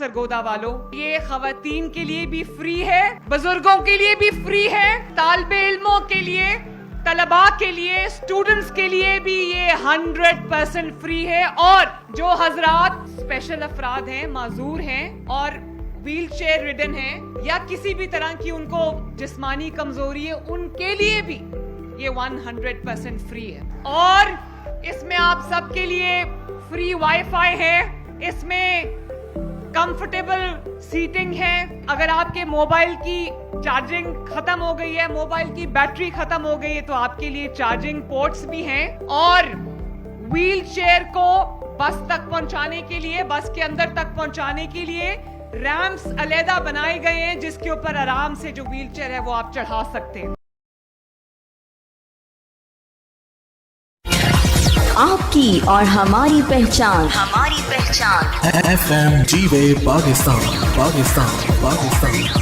सरगोदा वालों, ये खवातीन के लिए भी फ्री है, बुजुर्गों के लिए भी फ्री है, तालिबे इल्मों के लिए, तलबा के लिए, स्टूडेंट्स के लिए भी ये 100% फ्री है। और जो हजरात स्पेशल अफराद हैं, माजूर हैं और व्हील चेयर रिडन हैं या किसी भी तरह की उनको जिस्मानी कमजोरी है, उनके लिए भी ये 100% फ्री है। और इसमें आप सबके लिए फ्री वाईफाई है, इसमें कंफर्टेबल सीटिंग है। अगर आपके मोबाइल की चार्जिंग खत्म हो गई है, मोबाइल की बैटरी खत्म हो गई है, तो आपके लिए चार्जिंग पोर्ट्स भी हैं। और व्हील चेयर को बस तक पहुंचाने के लिए, बस के अंदर तक पहुंचाने के लिए रैम्प्स अलहदा बनाए गए हैं, जिसके ऊपर आराम से जो व्हील चेयर है वो आप चढ़ा सकते हैं। आपकी और हमारी पहचान FM जीवे पाकिस्तान, पाकिस्तान, पाकिस्तान।